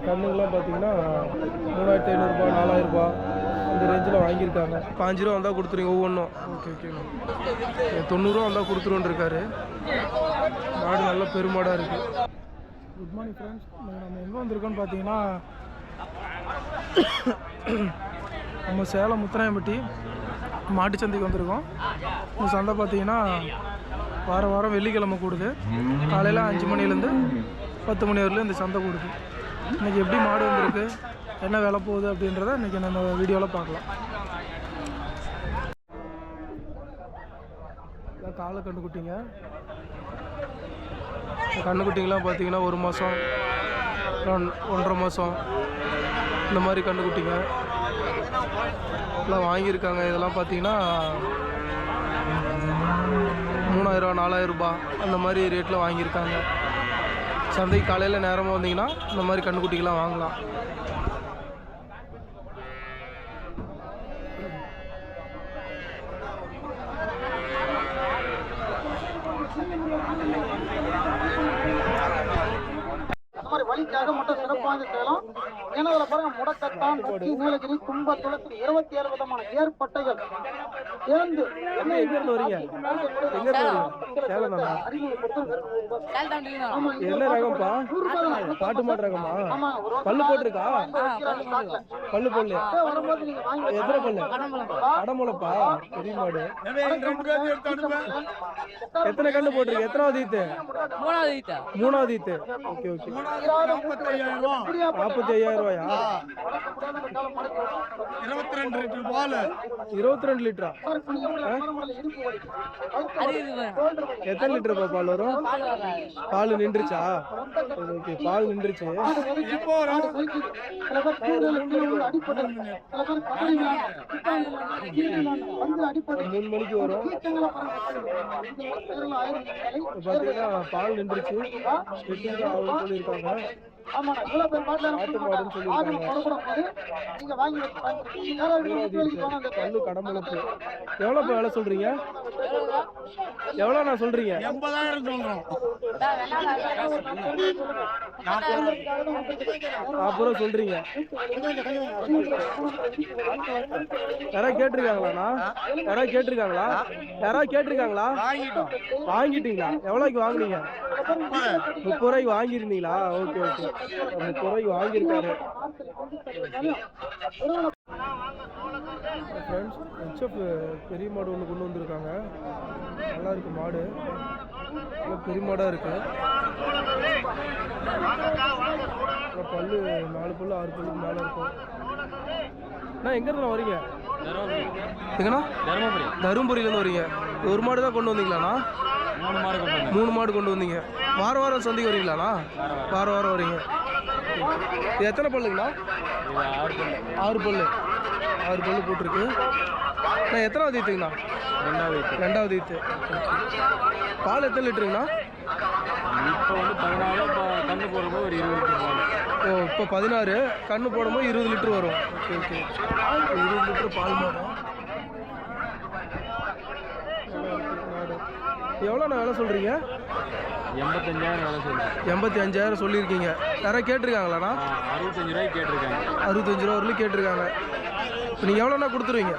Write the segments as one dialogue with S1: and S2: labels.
S1: கண்ணுங்கெல்லாம் பார்த்தீங்கன்னா 3500 4000 அந்த ரேஞ்சில் வாங்கியிருக்காங்க. 5 ரூபா வந்தால் கொடுத்துருங்க ஒவ்வொன்றும். ஓகே ஓகேண்ணா. 90 ரூபா வந்தால் கொடுத்துருவோன்னு இருக்காரு. மாடு நல்ல பெருமாடாக இருக்குது. Good morning friends. நம்ம எங்கே வந்திருக்கோன்னு பார்த்தீங்கன்னா நம்ம சேலம் முத்தராயம்பட்டி மாட்டுச்சந்தைக்கு வந்திருக்கோம். இந்த சந்தை பார்த்தீங்கன்னா வாரம் வெள்ளிக்கிழமை கூடுது. காலையில் 5 மணிலேருந்து 10 மணி வரையிலும் இந்த சந்தை கூடுது. இன்றைக்கி எப்படி மாடு வந்திருக்கு, என்ன விலை போகுது அப்படின்றத இன்றைக்கி நம்ம வீடியோவில் பார்க்கலாம். இதான் காலை கண்டுக்குட்டிங்க. கண்டுக்குட்டிங்கெலாம் பார்த்தீங்கன்னா 1 மாதம் 1.5 மாதம் இந்த மாதிரி கண்டுக்குட்டிங்க எல்லாம் வாங்கியிருக்காங்க. இதெல்லாம் பார்த்தீங்கன்னா 3000 4000 அந்த மாதிரி ரேட்டில் வாங்கியிருக்காங்க. சந்தைக்கு காலையில் நேரமாக வந்தீங்கன்னா இந்த மாதிரி கண்டுக்குட்டிகள்லாம் வாங்கலாம்.
S2: வழிக்காக மட்டும் சிறப்பாக சேலம் ஏன்னா பாருங்க முடக்கத்தான் நீலகிரி கும்ப துளசி 27 விதமான ஏற்பட்டைகள் சேர்ந்து
S1: என்ன ரகம்பா? பாட்டு மாட்டு ரகமா? பல்லு போட்டிருக்கா? பல்லு போடல. எத்தனை பல்லு? கடமுளப்பா. பெரிய மாடு. எத்தனை கண்டு போட்டிருக்கு? எத்தனாவது ஈத்து? மூணாவது ஈத்து. Okay okay. 45,000 ரூபாயா?
S3: 22 லிட்டர் பால்.
S1: 22 லிட்டரா? எத்தனை லிட்டர் பால் வரும்? பால் நின்றுச்சா? ஓகே, பால் நின்றுச்சு. 3 மணிக்கு வரும். பார்த்தீங்கன்னா பால் நின்றுச்சு. சொல்லியிருக்காங்க. கடமுளப்பு. எவ்வளவு வேலை சொல்றீங்க? எவ்வளவு நான் சொல்றீங்க?
S3: 80,000 சொல்றோம்.
S1: 40 ரூபா சொல்றீங்க. யாராவது கேட்டிருக்காங்களா? யாராவது கேட்டிருக்காங்களா? வாங்கிட்டீங்களா? எவ்வளவுக்கு வாங்குனீங்க? 30 ரூபாய்க்கு வாங்கிருந்தீங்களா? Okay okay. 30 ரூபாய்க்கு வாங்கியிருக்காரு. ஃப்ரெண்ட்ஸ், ஹெச்எஃப் பெரிய மாடு ஒன்று கொண்டு வந்திருக்காங்க. நல்லா இருக்கு மாடு. நல்லா பெரிய மாடாக இருக்கு. பல்லு 4 பல்லு 6 பல்லுக்கு மேலே இருக்கும். அண்ணா எங்கேருந்து வரீங்க? எங்கண்ணா? தருமபுரியிலேருந்து வரீங்க. ஒரு மாடு தான் கொண்டு வந்தீங்களாண்ணா? 3 மாடு கொண்டு வந்தீங்க. வாரம் சந்தைக்கு வரீங்களாண்ணா? வாரம் வரீங்க. இது எத்தனை பல்லுங்கண்ணா? 6 பல்லு. 6 பல்லு போட்டிருக்கு. நான் எத்தனாவது ஈத்துங்கண்ணா? 2வது ஈத்து. பால் எத்தனை லிட்டருங்கண்ணா?
S3: இப்போ 14 கண்ணு போடும்போது ஒரு 20 லிட்டர் பால்.
S1: ஓ, இப்போ 16 கண்ணு போடும்போது 20 லிட்டர் வரும். Okay okay. 20 லிட்டர் பால் மாடு. எவ்வளோ நான் வேலை சொல்கிறீங்க?
S3: 85,000 வேலை சொல்லுங்கள்.
S1: 85,000 சொல்லியிருக்கீங்க. யாராவது கேட்டிருக்காங்களாண்ணா?
S3: 65 ரூபாய்க்கு கேட்டிருக்காங்க.
S1: 65 ரூபா வரலையும் கேட்டிருக்காங்க. இப்போ நீங்கள் எவ்வளோண்ணா கொடுத்துருவீங்க?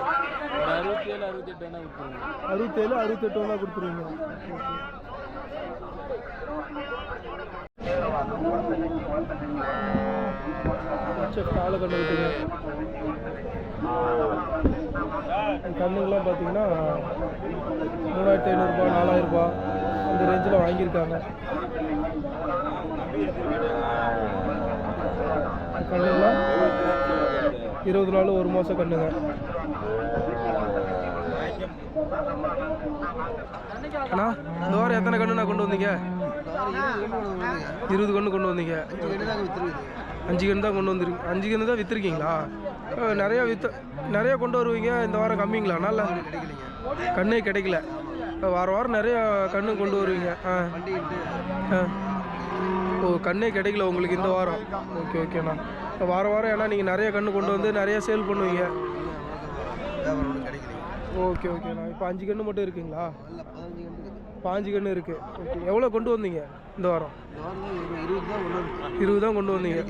S3: 67 68 வேணா கொடுத்துருங்க.
S1: 67 68 வேணா கொடுத்துருவீங்க. காலை கண்டு விட்டீங்க. கண்ணுங்கெல்லாம் பார்த்தீங்கன்னா 3500 4000 அந்த ரேஞ்சில் வாங்கியிருக்காங்க. கண்ணுங்கெல்லாம் 20 நாள் 1 மாதம் கண்ணுங்க. அண்ணா இந்த வாரம் எத்தனை கண்ணுண்ணா கொண்டு வந்தீங்க? 20 கண்ணு கொண்டு வந்தீங்க. 5 கன்று தான் கொண்டு வந்துருக்கு. 5 கன்று தான் விற்றுருக்கீங்களா? நிறையா கொண்டு வருவீங்க. இந்த வாரம் கம்மிங்களாண்ணா? இல்லை, கண்ணே கிடைக்கல. வாரம் நிறையா கண்ணு கொண்டு வருவீங்க. ஓ, கண்ணே கிடைக்கல உங்களுக்கு இந்த வாரம். ஓகே ஓகேண்ணா. வாரம் ஏன்னா நீங்கள் நிறைய கண்ணு கொண்டு வந்து நிறையா சேல் பண்ணுவீங்க. ஓகே ஓகேண்ணா. இப்போ 5 கன்று மட்டும் இருக்குங்களா? 5 கன்று இருக்குது. ஓகே, எவ்வளோ கொண்டு வந்தீங்க இந்த வாரம்? 20 தான் கொண்டு வந்தீங்க.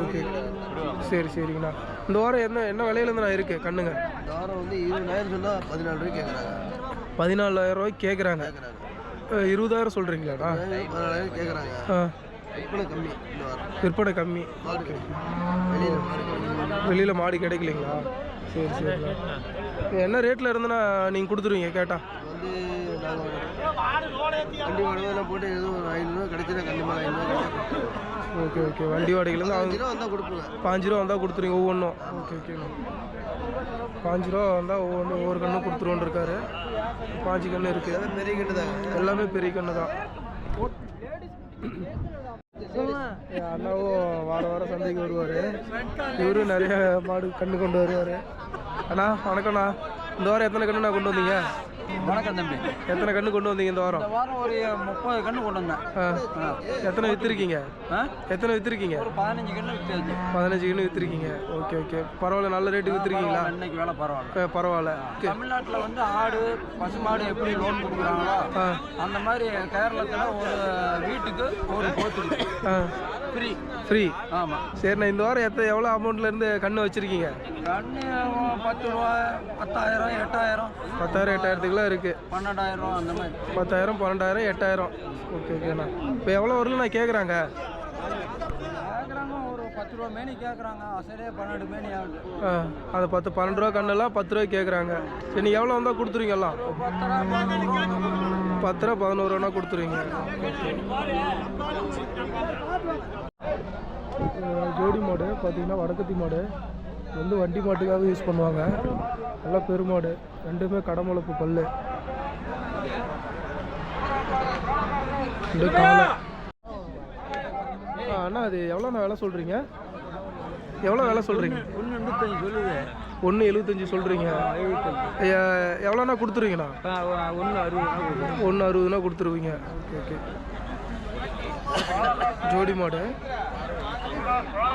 S1: ஓகே சரி சரிங்கண்ணா. இந்த வாரம் என்ன விலையிலேருந்துண்ணா இருக்குது கண்ணுங்க?
S4: இந்த வாரம் வந்து 20,000 சொன்னால் 14 ரூபாய்க்கு கேட்குறாங்க.
S1: 14,000 ரூபாய்க்கு கேட்குறாங்க. 20,000 சொல்கிறீங்களாண்ணா?
S4: 14,000 கேட்குறாங்க. விற்பனை கம்மி இந்த வாரம்.
S1: விற்பனை கம்மி.
S4: ஓகே.
S1: வெளியில் மாடு கிடைக்கலைங்களா? சரி சரிண்ணா. என்ன ரேட்டில் இருந்துண்ணா நீங்கள் கொடுத்துருவீங்க கேட்டால்?
S4: வந்து நாங்கள் வண்டி வாடகைலாம் போட்டு எதுவும் ஒரு 500 ரூபா கிடைச்சினா கண்டிப்பாக 500 ரூபா.
S1: Okay okay. வண்டி வாடகைலேருந்து
S4: 5 ரூபா வந்தால் கொடுப்போங்க.
S1: 5 ரூபா வந்தால் கொடுத்துருவீங்க ஒவ்வொன்றும்? ஓகே ஓகேண்ணா. 5 ரூபா வந்தால் ஒவ்வொரு கண்ணும் கொடுத்துருவோன்னு இருக்காரு. 5 கன்று இருக்குது.
S4: பெரிய கண்டு தான்.
S1: எல்லாமே பெரிய கன்று தான். அண்ணாவும் வாரம் சந்தைக்கு வருவார். இவரும் நிறைய மாடு கன்று கொண்டு வருவார். அண்ணா வணக்கம்ண்ணா. இந்த வாரம் எத்தனை கன்று கொண்டு வந்தீங்க?
S3: வணக்கம் தம்பி.
S1: எத்தனை கன்று கொண்டு வந்தீங்க இந்த வாரம்?
S3: இந்த வாரம் ஒரு 30 கன்று கொண்டு வந்தேன்.
S1: எத்தனை விற்றுருக்கீங்க? எத்தனை விற்றுருக்கீங்க?
S3: ஒரு 15 கன்று விற்று.
S1: 15 கன்று விற்றுருக்கீங்க. Okay okay. பரவாயில்ல, நல்ல ரேட்டுக்கு விற்றுருக்கீங்களா?
S3: இன்னைக்கு வேலை பரவாயில்ல.
S1: பரவாயில்ல.
S3: தமிழ்நாட்டில் வந்து ஆடு பசுமாடு எப்படி லோன் கொடுக்குறாங்களோ அந்த மாதிரி கேரளத்தில் ஒரு வீட்டுக்கு ஒரு போத்துக்கு ஃப்ரீ.
S1: ஃப்ரீ?
S3: ஆமாம்.
S1: சரிண்ணா. இந்த வாரம் எவ்வளோ அமௌண்ட்லேருந்து கன்று வச்சுருக்கீங்க?
S3: கன்று 10 ரூபா, 10,000, 8,000.
S1: 10,000 8,000த்துக்குலாம் இருக்குது.
S3: 12,000 ரூபா அந்த மாதிரி.
S1: 10,000 12,000 8,000. ஓகே ஓகேண்ணா. இப்போ எவ்வளோ வரல நான் கேட்குறாங்க?
S3: ஒரு 10 ரூபா மேனி கேட்குறாங்க. அசலே 12 மேனி ஆகுது.
S1: அது 12 ரூபா கண்ணெல்லாம் 10 ரூபாய்க்கு கேட்குறாங்க. சரி, நீங்கள் எவ்வளோ வந்தால் கொடுத்துருவீங்க எல்லாம்? 10 ரூபா 11 ரூபா கொடுத்துருவீங்க. ஜோடி மாடு பார்த்தீங்கன்னா வடக்கத்தி மாடு வந்து வண்டி மாட்டுக்காக யூஸ் பண்ணுவாங்க. நல்லா பெருமாடு, ரெண்டுமே கடமுளப்பு பல்லு, ரெண்டு காலை. அண்ணா அது எவ்வளோண்ணா விலை சொல்கிறீங்க? எவ்வளோ விலை சொல்கிறீங்க?
S3: 1,75 சொல்லுது.
S1: 1,75 சொல்கிறீங்க. எவ்வளோண்ணா கொடுத்துருவீங்கண்ணா? 1,60 கொடுத்துருவீங்க. Okay okay. ஜோடி மாடு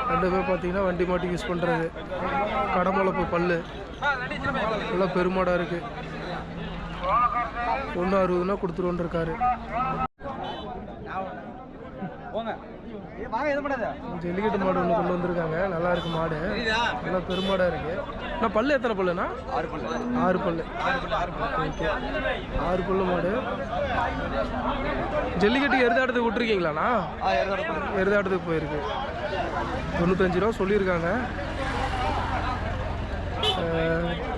S1: ரெண்டுமே பார்த்தீங்கன்னா வண்டி மாட்டுக்கு யூஸ் பண்ணுறது. கடமுளப்பு பல்லு, நல்லா பெருமாடாக இருக்குது. 1,60 கொடுத்துருவோன்னு இருக்காரு. ஜல்லிக்கட்டு மாடு ஒன்று கொண்டு வந்திருக்காங்க. நல்லா இருக்கு மாடு, நல்லா பெருமாடாக இருக்கு. ஆனால் பல்லு எத்தனை பல்லுண்ணா? 6 பல்லு. ஓகே, 6 பல்லு மாடு. ஜல்லிக்கட்டுக்கு எருதாட்டத்துக்கு விட்டுருக்கீங்களாண்ணா? எருதாட்டத்துக்கு போயிருக்கு. 95 ரூபா சொல்லியிருக்காங்க.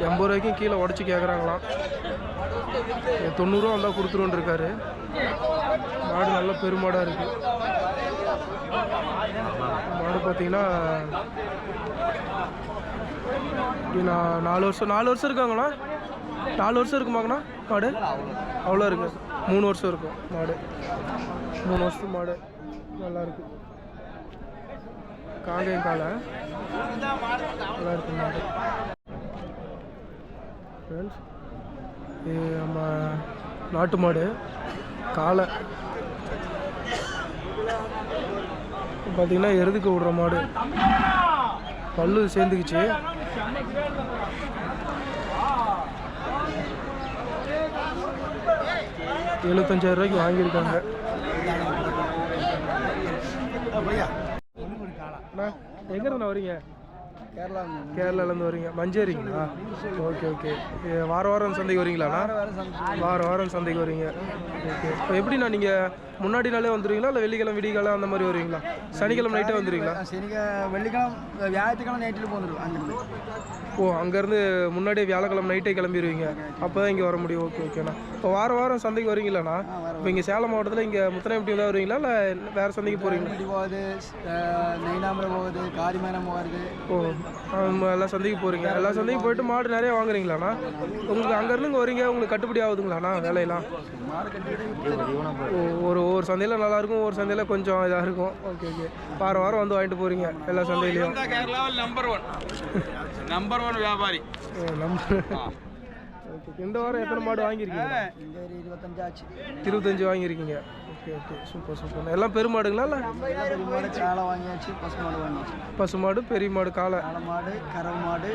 S1: 80 ரூபாய்க்கும் கீழே உடச்சி கேட்குறாங்களாம். 90 ரூபா வந்தால் கொடுத்துருவோன்னு இருக்காரு. மாடு நல்லா பெருமாடாக இருக்குது. மாடு பார்த்தீங்கன்னா நான் 4 வருஷம் இருக்காங்கண்ணா. 4 வருஷம் இருக்குமாங்கண்ணா மாடு? அவ்வளோ இருக்குது. 3 வருஷம் இருக்கும் மாடு. 3 வருஷம் மாடு நல்லா இருக்கு. காங்கேயம் காலை நல்லா இருக்கு மாடு. ஃப்ரெண்ட்ஸ், இது நம்ம நாட்டு மாடு காலை பார்த்தீங்கன்னா எருதுக்கு விடுற மாடு. பல்லு சேர்ந்துக்குச்சு. $75,000 வாங்கியிருக்காங்க. எங்கேருந்து வரீங்க? கேரளாலேருந்து வரீங்க. மஞ்சேரிங்களா? Okay okay. வாரம் சந்தைக்கு வரீங்களாண்ணா? வாரம் சந்தைக்கு வரீங்க. ஓகே. இப்போ எப்படிண்ணா நீங்கள் முன்னாடி நாளே வந்துடுவீங்களா இல்லை வெள்ளிக்கிழமை விடிகாலம் அந்த மாதிரி வருவீங்களா? சனிக்கிழமை நைட்டே வந்துடுவீங்களா?
S3: வெள்ளிக்கிழமை வியாழக்கிழமை நைட்டில் போந்துடும்.
S1: ஓ, அங்கேருந்து முன்னாடியே வியாழக்கிழமை நைட்டே கிளம்பிடுவீங்க. அப்போ தான் இங்கே வர முடியும். ஓகே ஓகேண்ணா. இப்போ வாரம் சந்தைக்கு வரீங்களாண்ணா? இப்போ இங்கே சேலம் மாவட்டத்தில் இங்கே முத்தனைப்பட்டி தான் வருவீங்களா இல்லை வேறு சந்தைக்கு போகிறீங்களா?
S3: போகுது, நெய்னாமரம் போகுது, காரிமேனம் போகுது.
S1: ஓ, எல்லா சந்தைக்கு போகிறீங்க. எல்லா சந்தைக்கும் போயிட்டு மாடு நிறைய வாங்குறீங்களாண்ணா? உங்களுக்கு அங்கேருந்து இங்கே வரீங்க, உங்களுக்கு கட்டுப்படி ஆகுதுங்களாண்ணா வேலையெல்லாம்? ஒவ்வொரு சந்தையில் நல்லாயிருக்கும், ஒவ்வொரு சந்தையில் கொஞ்சம் இதாக இருக்கும். Okay okay. வாரம் வந்து வாங்கிட்டு போகிறீங்க எல்லா சந்தையிலையும்?
S3: நம்பர் 1 வியாபாரி.
S1: ஓகே. இந்த வாரம் எத்தனை மாடு வாங்கியிருக்கீங்க? 25 வாங்கியிருக்கீங்க. Okay okay. சூப்பர். எல்லாம் பெருமாடுங்களா இல்லை?
S3: காலை வாங்கியாச்சு, பசுமாடு வாங்கியாச்சு.
S1: பசுமாடு, பெரிய மாடு, காளை
S3: மாடு, கறவை மாடு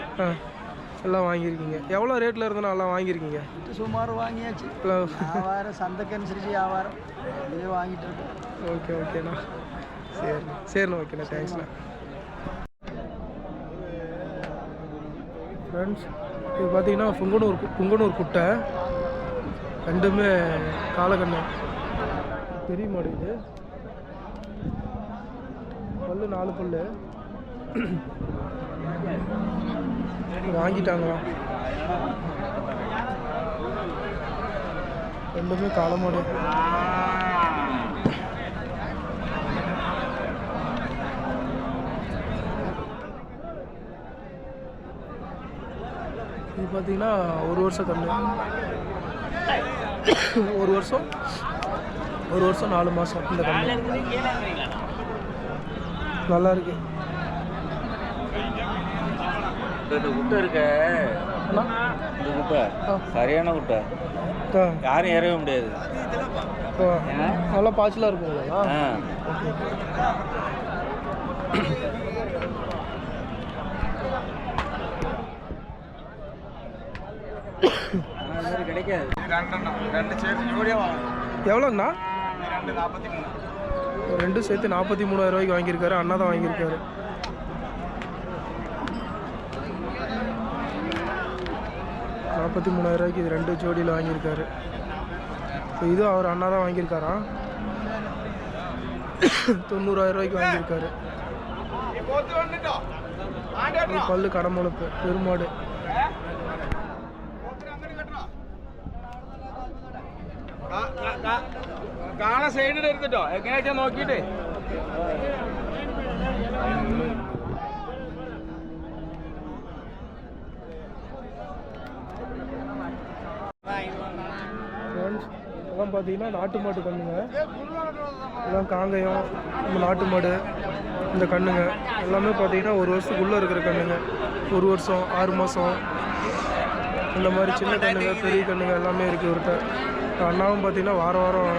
S1: எல்லாம் வாங்கியிருக்கீங்க. எவ்வளோ ரேட்டில் இருந்தாலும் எல்லாம் வாங்கியிருக்கீங்க?
S3: சுமார் வாங்கியாச்சு. வியாபாரம் சந்தைக்கு அனுசரிச்சு வியாபாரம் இதுவே வாங்கிட்டு இருக்கோம்.
S1: ஓகேண்ணா. சரிண்ணா. ஓகேண்ணா. தேங்க்ஸ்ண்ணா. ஃப்ரெண்ட்ஸ் இது பார்த்தீங்கன்னா புங்கனூர் குட்டை, ரெண்டுமே காலக்கண்ணு. பெரிய மாடு இது, பல்லு 4 பல்லு வாங்கிட்டாங்களா. ரெண்டுமே காளை மாடு. இது பார்த்தீங்கன்னா 1 வருஷம் கண்ணு, 1 வருஷம் 4 மாதம் இந்த கண்ணு. நல்லா இருக்கு.
S5: இந்த குட்டை இருக்க, இந்த குட்டை சரியான குட்டை, யாரும் ஏறவே முடியாது.
S1: நல்லா பாய்ச்சலாக இருக்குங்களா?
S5: கிடைக்காது.
S1: எவ்வளோங்கண்ணா? 2 சேர்த்து 43,000 ரூபாய்க்கு வாங்கியிருக்காரு. அண்ணா தான் வாங்கியிருக்காரு. ரூபாய்க்கு இது 2 ஜோடியில் வாங்கியிருக்காரு. இப்போ இதுவும் அவர் அண்ணா தான் வாங்கியிருக்காராம். 90,000 ரூபாய்க்கு வாங்கியிருக்காரு. பல்லு கடமுழுப்பு பெருமாடு.
S3: കാണാൻ സൈഡിൽ എടുത്തിട്ടോ എങ്ങനെയാ നോക്കിയിട്ട്.
S1: இதெல்லாம் பார்த்தீங்கன்னா நாட்டு மாட்டு கண்ணுங்க. இதெல்லாம் காங்கயம், நம்ம நாட்டு மாடு. இந்த கண்ணுங்க எல்லாமே பார்த்தீங்கன்னா 1 வருஷத்துக்குள்ளே இருக்கிற கண்ணுங்க. 1 வருஷம் 6 மாதம் இந்த மாதிரி சின்ன கண்ணுங்க, பெரிய கண்ணுங்க எல்லாமே இருக்குது இவர்கிட்ட. அண்ணாவும் பார்த்தீங்கன்னா வாரம்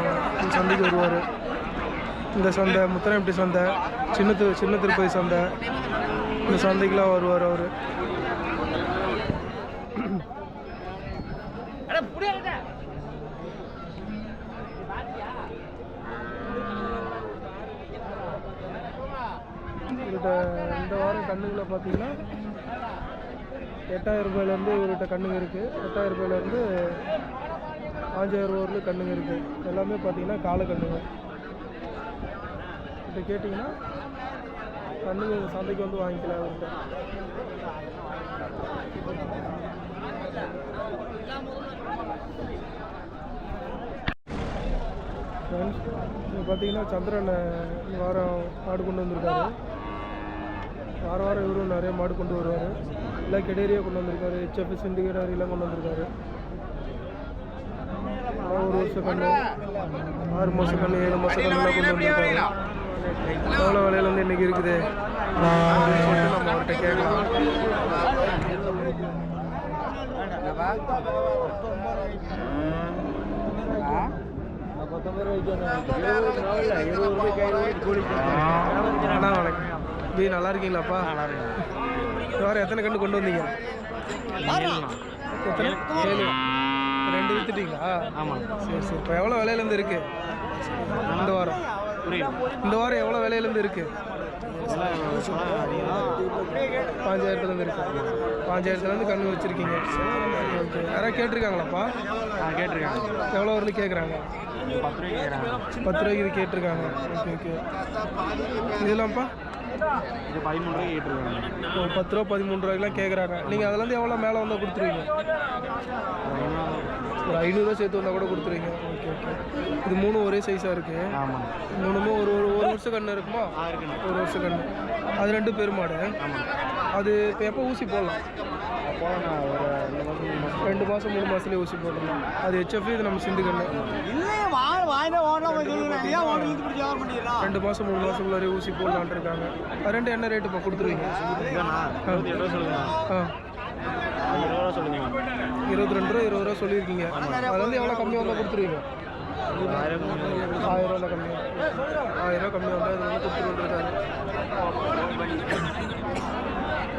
S1: சந்தைக்கு வருவார். இந்த சந்தை, முத்தனப்பட்டி சந்தை, சின்ன திருப்பதி சந்தை, இந்த சந்தைக்கெலாம் வருவார் அவர். இவர்கிட்ட இந்த வாரம் கண்ணுங்களை பார்த்தீங்கன்னா 8,000 ரூபாயிலேருந்து இவர்கிட்ட கண்ணுங்க இருக்குது. 8,000 ரூபாயிலேருந்து 5,000 ரூபாயிலேருந்து கண்ணுங்க இருக்குது. எல்லாமே பார்த்தீங்கன்னா காலை கண்ணுங்க. இப்போ கேட்டிங்கன்னா கண்ணுங்க சந்தைக்கு வந்து வாங்கிக்கலாம் அவர்கிட்ட. ஃப்ரெண்ட்ஸ் இப்போ பார்த்தீங்கன்னா சந்திரன் வாரம் மாடு கொண்டு வந்திருக்காரு. வாரம் இவரும் நிறைய மாடு கொண்டு வருவார். எல்லாம் கெடேரியா கொண்டு வந்திருக்காரு. HF சிண்டிகேட் கொண்டு வந்திருக்காரு. 1 வருஷம் கண்ணு, 6 மாதம் கண்ணு, 7 மாதம் கண்ணுலாம் கொண்டு வந்திருக்காரு. எவ்வளோ விலையில வந்து இன்றைக்கி இருக்குது அப்படின்னு சொல்லிட்டு நம்ம அவர்கிட்ட கேட்கலாம். அண்ணா வணக்கம். பி நல்லா இருக்கீங்களாப்பா? வேறு எத்தனை கண்டு கொண்டு வந்தீங்க? எத்தனை? 7. 2 விற்றுட்டீங்களா? ஆமாம். சரி. இப்போ எவ்வளோ விலையிலேருந்து இருக்குது இந்த வாரம்? இந்த வாரம் எவ்வளோ விலையிலேருந்து இருக்குது? 5,000 இருக்கு. 5,000 கண்ணு வச்சுருக்கீங்க. ஓகே. யாராவது கேட்டிருக்காங்களாப்பா? கேட்டிருக்காங்க. எவ்வளோ வரலும் கேட்குறாங்க? 10 ரூபாய்க்கு கேட்டிருக்காங்க. ஓகே. இதெல்லாம்ப்பா
S5: இது 13 ரூபாய்க்கு கேட்டிருக்காங்க.
S1: 10 ரூபா 13 ரூபாய்க்குலாம் கேட்குறாங்க. நீங்கள் அதுலேருந்து எவ்வளோ மேலே வந்தால் கொடுத்துருவீங்க? ஒரு 500 ரூபா சேர்த்து வந்தால் கூட கொடுத்துருவீங்க. ஓகே. இது 3 ஒரே சைஸாக இருக்குது.
S5: ஆமாம்.
S1: 3மே ஒரு வருஷம் கண்ணு இருக்குமா? 1 வருஷம் கண்ணு. அது 2 பெருமாடு. அது இப்போ எப்போ ஊசி போடலாம்?
S5: ஒரு
S1: 2 மாதம் 3 மாதத்துலேயே ஊசி போடலாம். அது HF, இது நம்ம சிந்து கண்ணு. 2 மாதம் 3 மாதத்துக்குள்ளாரே ஊசி போடலான் இருக்காங்க. அது 2 என்ன ரேட்டுப்பா கொடுத்துருவீங்க? 22 ரூபா 20 ரூபா சொல்லியிருக்கீங்க. அது வந்து எவ்வளோ கம்மியாக வந்தால் கொடுத்துருவீங்க? 1,000 ரூபா கம்மியாக. 1,000 ரூபா கம்மியாக வந்தால் இது வந்து கொடுத்துருக்காரு.